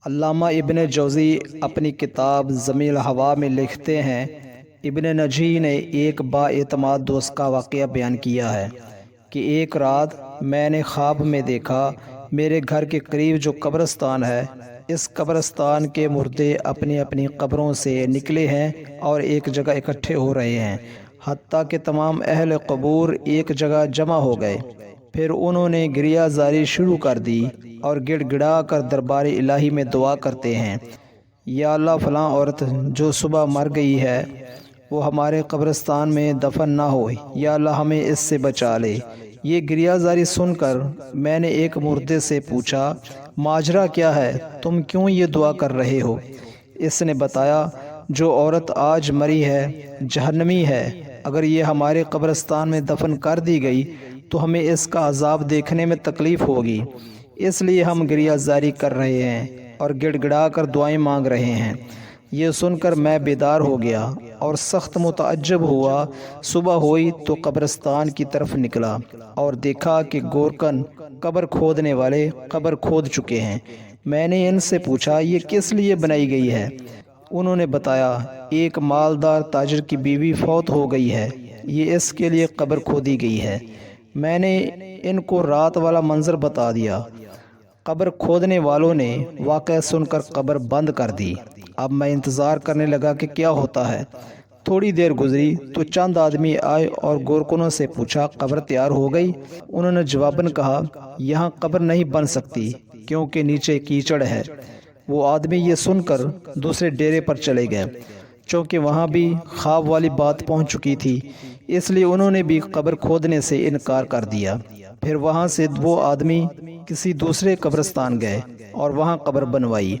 علامہ ابن جوزی اپنی کتاب ضمیل ہوا میں لکھتے ہیں، ابن نجی نے ایک با اعتماد دوست کا واقعہ بیان کیا ہے کہ ایک رات میں نے خواب میں دیکھا میرے گھر کے قریب جو قبرستان ہے، اس قبرستان کے مردے اپنی اپنی قبروں سے نکلے ہیں اور ایک جگہ اکٹھے ہو رہے ہیں، حتیٰ کہ تمام اہل قبور ایک جگہ جمع ہو گئے۔ پھر انہوں نے گریہ زاری شروع کر دی اور گڑ گڑا کر دربار الہی میں دعا کرتے ہیں، یا اللہ فلاں عورت جو صبح مر گئی ہے وہ ہمارے قبرستان میں دفن نہ ہو، یا اللہ ہمیں اس سے بچا لے۔ یہ گریہ زاری سن کر میں نے ایک مردے سے پوچھا، ماجرا کیا ہے، تم کیوں یہ دعا کر رہے ہو؟ اس نے بتایا، جو عورت آج مری ہے جہنمی ہے، اگر یہ ہمارے قبرستان میں دفن کر دی گئی تو ہمیں اس کا عذاب دیکھنے میں تکلیف ہوگی، اس لیے ہم گریہ زاری کر رہے ہیں اور گڑ گڑا کر دعائیں مانگ رہے ہیں۔ یہ سن کر میں بیدار ہو گیا اور سخت متعجب ہوا۔ صبح ہوئی تو قبرستان کی طرف نکلا اور دیکھا کہ گورکن قبر کھودنے والے قبر کھود چکے ہیں۔ میں نے ان سے پوچھا، یہ کس لیے بنائی گئی ہے؟ انہوں نے بتایا، ایک مالدار تاجر کی بیوی فوت ہو گئی ہے، یہ اس کے لیے قبر کھودی گئی ہے۔ میں نے ان کو رات والا منظر بتا دیا۔ قبر کھودنے والوں نے واقعہ سن کر قبر بند کر دی۔ اب میں انتظار کرنے لگا کہ کیا ہوتا ہے۔ تھوڑی دیر گزری تو چند آدمی آئے اور گورکنوں سے پوچھا، قبر تیار ہو گئی؟ انہوں نے جواباً کہا، یہاں قبر نہیں بن سکتی کیونکہ نیچے کیچڑ ہے۔ وہ آدمی یہ سن کر دوسرے ڈیرے پر چلے گئے، چونکہ وہاں بھی خواب والی بات پہنچ چکی تھی، اس لیے انہوں نے بھی قبر کھودنے سے انکار کر دیا۔ پھر وہاں سے وہ آدمی کسی دوسرے قبرستان گئے اور وہاں قبر بنوائی۔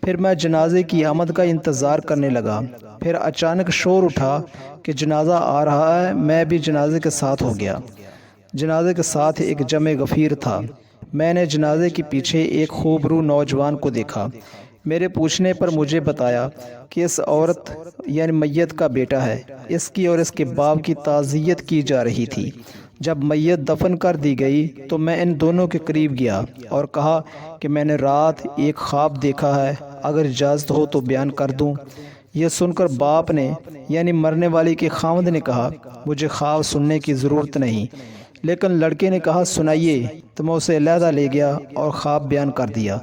پھر میں جنازے کی آمد کا انتظار کرنے لگا۔ پھر اچانک شور اٹھا کہ جنازہ آ رہا ہے، میں بھی جنازے کے ساتھ ہو گیا۔ جنازے کے ساتھ ایک جمع غفیر تھا۔ میں نے جنازے کے پیچھے ایک خوبرو نوجوان کو دیکھا۔ میرے پوچھنے پر مجھے بتایا کہ اس عورت یعنی میت کا بیٹا ہے، اس کی اور اس کے باپ کی تعزیت کی جا رہی تھی۔ جب میت دفن کر دی گئی تو میں ان دونوں کے قریب گیا اور کہا کہ میں نے رات ایک خواب دیکھا ہے، اگر اجازت ہو تو بیان کر دوں۔ یہ سن کر باپ نے یعنی مرنے والے کے خاوند نے کہا، مجھے خواب سننے کی ضرورت نہیں، لیکن لڑکے نے کہا، سنائیے۔ تو میں اسے علیحدہ لے گیا اور خواب بیان کر دیا۔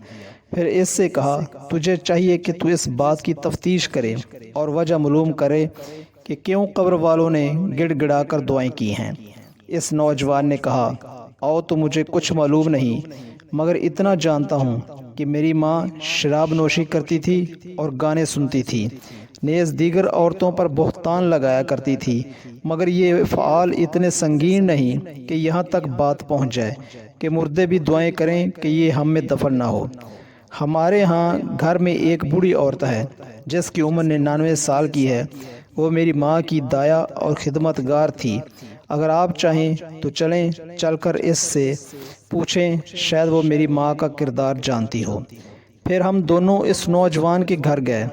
پھر اس سے کہا، تجھے چاہیے کہ تو اس بات کی تفتیش کرے اور وجہ معلوم کرے کہ کیوں قبر والوں نے گڑ گڑا کر دعائیں کی ہیں۔ اس نوجوان نے کہا، تو مجھے کچھ معلوم نہیں، مگر اتنا جانتا ہوں کہ میری ماں شراب نوشی کرتی تھی اور گانے سنتی تھی، نیز دیگر عورتوں پر بہتان لگایا کرتی تھی، مگر یہ افعال اتنے سنگین نہیں کہ یہاں تک بات پہنچ جائے کہ مردے بھی دعائیں کریں کہ یہ ہم میں دفن نہ ہو۔ ہمارے ہاں گھر میں ایک بوڑھی عورت ہے جس کی عمر 99 سال کی ہے، وہ میری ماں کی دایا اور خدمت گار تھی۔ اگر آپ چاہیں تو چلیں، چل کر اس سے پوچھیں، شاید وہ میری ماں کا کردار جانتی ہو۔ پھر ہم دونوں اس نوجوان کے گھر گئے۔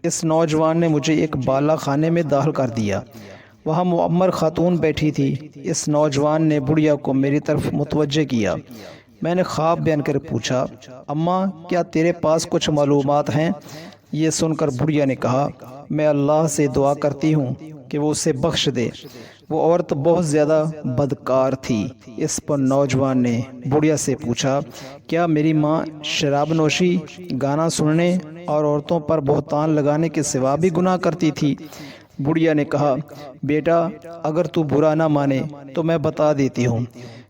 اس نوجوان نے مجھے ایک بالا خانے میں داخل کر دیا، وہاں معمر خاتون بیٹھی تھی۔ اس نوجوان نے بڑھیا کو میری طرف متوجہ کیا۔ میں نے خواب بیان کر پوچھا، اماں کیا تیرے پاس کچھ معلومات ہیں؟ یہ سن کر بڑھیا نے کہا، میں اللہ سے دعا کرتی ہوں کہ وہ اسے بخش دے، وہ عورت بہت زیادہ بدکار تھی۔ اس پر نوجوان نے بڑھیا سے پوچھا، کیا میری ماں شراب نوشی، گانا سننے اور عورتوں پر بہتان لگانے کے سوا بھی گناہ کرتی تھی؟ بڑھیا نے کہا، بیٹا اگر تو برا نہ مانے تو میں بتا دیتی ہوں،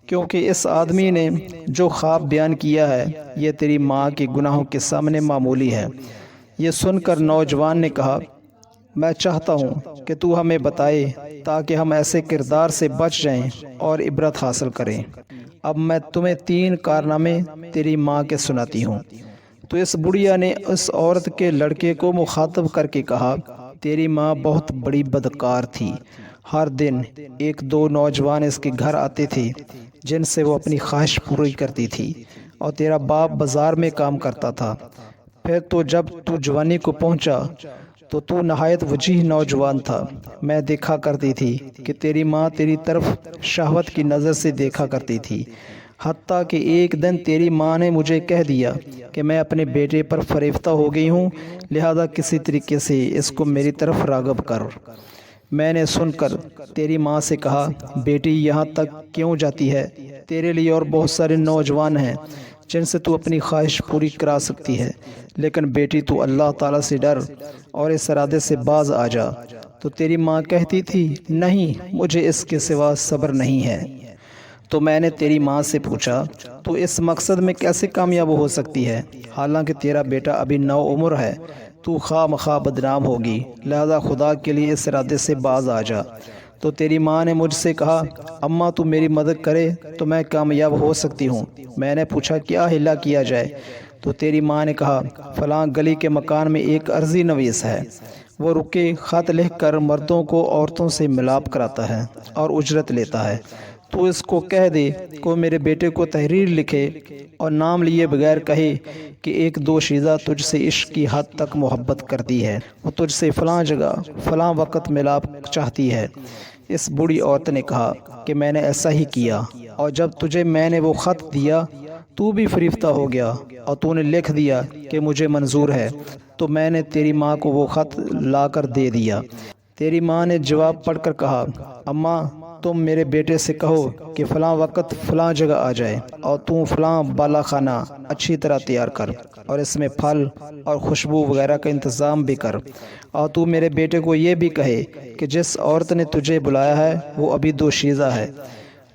کیونکہ اس آدمی نے جو خواب بیان کیا ہے یہ تیری ماں کے گناہوں کے سامنے معمولی ہے۔ یہ سن کر نوجوان نے کہا، میں چاہتا ہوں کہ تو ہمیں بتائے تاکہ ہم ایسے کردار سے بچ جائیں اور عبرت حاصل کریں۔ اب میں تمہیں 3 کارنامے تیری ماں کے سناتی ہوں۔ تو اس بڑھیا نے اس عورت کے لڑکے کو مخاطب کر کے کہا، تیری ماں بہت بڑی بدکار تھی۔ ہر دن 1-2 نوجوان اس کے گھر آتے تھے جن سے وہ اپنی خواہش پوری کرتی تھی، اور تیرا باپ بازار میں کام کرتا تھا۔ پھر تو جب تو جوانی کو پہنچا تو نہایت وجیح نوجوان تھا۔ میں دیکھا کرتی تھی کہ تیری ماں تیری طرف شہوت کی نظر سے دیکھا کرتی تھی۔ حتیٰ کہ ایک دن تیری ماں نے مجھے کہہ دیا کہ میں اپنے بیٹے پر فریفتہ ہو گئی ہوں، لہذا کسی طریقے سے اس کو میری طرف راغب کر۔ میں نے سن کر تیری ماں سے کہا، بیٹی یہاں تک کیوں جاتی ہے؟ تیرے لیے اور بہت سارے نوجوان ہیں جن سے تو اپنی خواہش پوری کرا سکتی ہے، لیکن بیٹی تو اللہ تعالیٰ سے ڈر اور اس ارادے سے باز آ جا۔ تو تیری ماں کہتی تھی، نہیں، مجھے اس کے سوا صبر نہیں ہے۔ تو میں نے تیری ماں سے پوچھا، تو اس مقصد میں کیسے کامیاب ہو سکتی ہے؟ حالانکہ تیرا بیٹا ابھی نوعمر ہے، تو خواہ مخواہ بدنام ہوگی، لہذا خدا کے لیے اس ارادے سے باز آ جا۔ تو تیری ماں نے مجھ سے کہا، اماں تو میری مدد کرے تو میں کامیاب ہو سکتی ہوں۔ میں نے پوچھا، کیا ہلا کیا جائے؟ تو تیری ماں نے کہا، فلاں گلی کے مکان میں ایک عرضی نویس ہے، وہ رکے خط لکھ کر مردوں کو عورتوں سے ملاپ کراتا ہے اور اجرت لیتا ہے، تو اس کو کہہ دے کہ میرے بیٹے کو تحریر لکھے اور نام لیے بغیر کہے کہ ایک دو شیزہ تجھ سے عشق کی حد تک محبت کرتی ہے، وہ تجھ سے فلاں جگہ فلاں وقت ملاپ چاہتی ہے۔ اس بوڑھی عورت نے کہا کہ میں نے ایسا ہی کیا، اور جب تجھے میں نے وہ خط دیا تو بھی فریفتہ ہو گیا اور تو نے لکھ دیا کہ مجھے منظور ہے، تو میں نے تیری ماں کو وہ خط لا کر دے دیا۔ تیری ماں نے جواب پڑھ کر کہا، اماں تم میرے بیٹے سے کہو کہ فلاں وقت فلاں جگہ آ جائے، اور تو فلاں بالا خانہ اچھی طرح تیار کر اور اس میں پھل اور خوشبو وغیرہ کا انتظام بھی کر، اور تو میرے بیٹے کو یہ بھی کہے کہ جس عورت نے تجھے بلایا ہے وہ ابھی دوشیزہ ہے،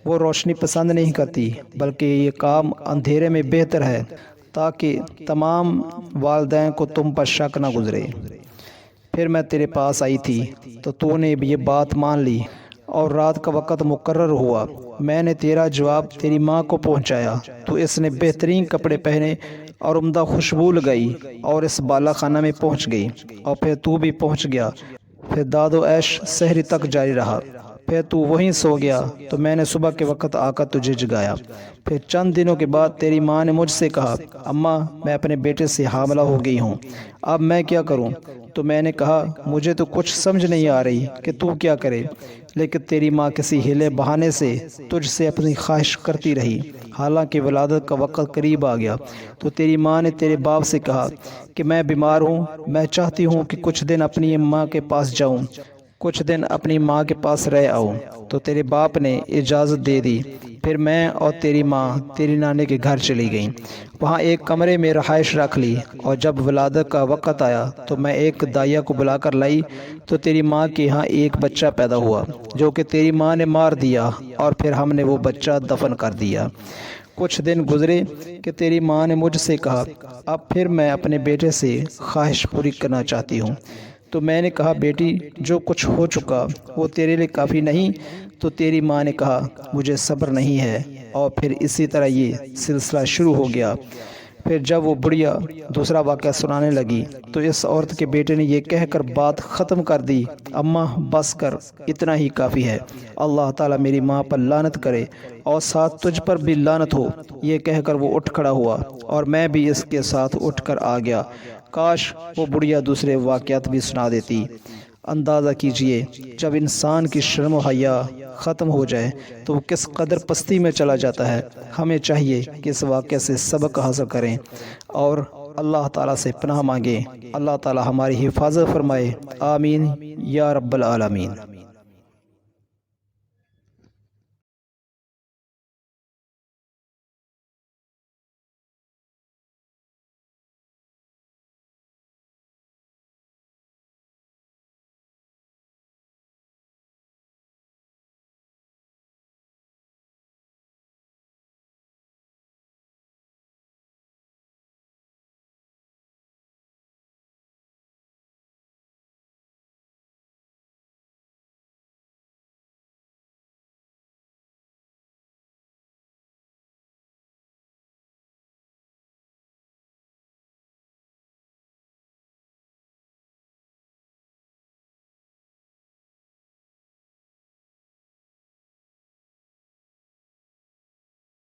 وہ روشنی پسند نہیں کرتی، بلکہ یہ کام اندھیرے میں بہتر ہے، تاکہ تمام والدین کو تم پر شک نہ گزرے۔ پھر میں تیرے پاس آئی تھی تو نے یہ بات مان لی، اور رات کا وقت مقرر ہوا۔ میں نے تیرا جواب تیری ماں کو پہنچایا تو اس نے بہترین کپڑے پہنے اور عمدہ خوشبو لگائی اور اس بالا خانہ میں پہنچ گئی، اور پھر تو بھی پہنچ گیا۔ پھر داد و عیش سحری تک جاری رہا، پھر تو وہیں سو گیا تو میں نے صبح کے وقت آ کر تجھے جگایا۔ پھر چند دنوں کے بعد تیری ماں نے مجھ سے کہا، اماں میں اپنے بیٹے سے حاملہ ہو گئی ہوں، اب میں کیا کروں؟ تو میں نے کہا، مجھے تو کچھ سمجھ نہیں آ رہی کہ تو کیا کرے، لیکن تیری ماں کسی ہیلے بہانے سے تجھ سے اپنی خواہش کرتی رہی۔ حالانکہ ولادت کا وقت قریب آ گیا تو تیری ماں نے تیرے باپ سے کہا کہ میں بیمار ہوں، میں چاہتی ہوں کہ کچھ دن اپنی ماں کے پاس جاؤں، کچھ دن اپنی ماں کے پاس رہ آؤں۔ تو تیرے باپ نے اجازت دے دی۔ پھر میں اور تیری ماں تیری نانے کے گھر چلی گئیں، وہاں ایک کمرے میں رہائش رکھ لی، اور جب ولادت کا وقت آیا تو میں ایک دائیا کو بلا کر لائی، تو تیری ماں کے ہاں ایک بچہ پیدا ہوا جو کہ تیری ماں نے مار دیا، اور پھر ہم نے وہ بچہ دفن کر دیا۔ کچھ دن گزرے کہ تیری ماں نے مجھ سے کہا، اب پھر میں اپنے بیٹے سے خواہش پوری کرنا چاہتی ہوں۔ تو میں نے کہا، بیٹی جو کچھ ہو چکا وہ تیرے لیے کافی نہیں؟ تو تیری ماں نے کہا، مجھے صبر نہیں ہے، اور پھر اسی طرح یہ سلسلہ شروع ہو گیا۔ پھر جب وہ بڑھیا دوسرا واقعہ سنانے لگی تو اس عورت کے بیٹے نے یہ کہہ کر بات ختم کر دی، اماں بس کر، اتنا ہی کافی ہے، اللہ تعالیٰ میری ماں پر لعنت کرے اور ساتھ تجھ پر بھی لعنت ہو۔ یہ کہہ کر وہ اٹھ کھڑا ہوا اور میں بھی اس کے ساتھ اٹھ کر آ گیا۔ کاش وہ بڑھیا دوسرے واقعات بھی سنا دیتی۔ اندازہ کیجئے جب انسان کی شرم و حیا ختم ہو جائے تو وہ کس قدر پستی میں چلا جاتا ہے۔ ہمیں چاہیے کہ اس واقعے سے سبق حاصل کریں اور اللہ تعالیٰ سے پناہ مانگیں۔ اللہ تعالیٰ ہماری حفاظت فرمائے، آمین یا رب العالمین۔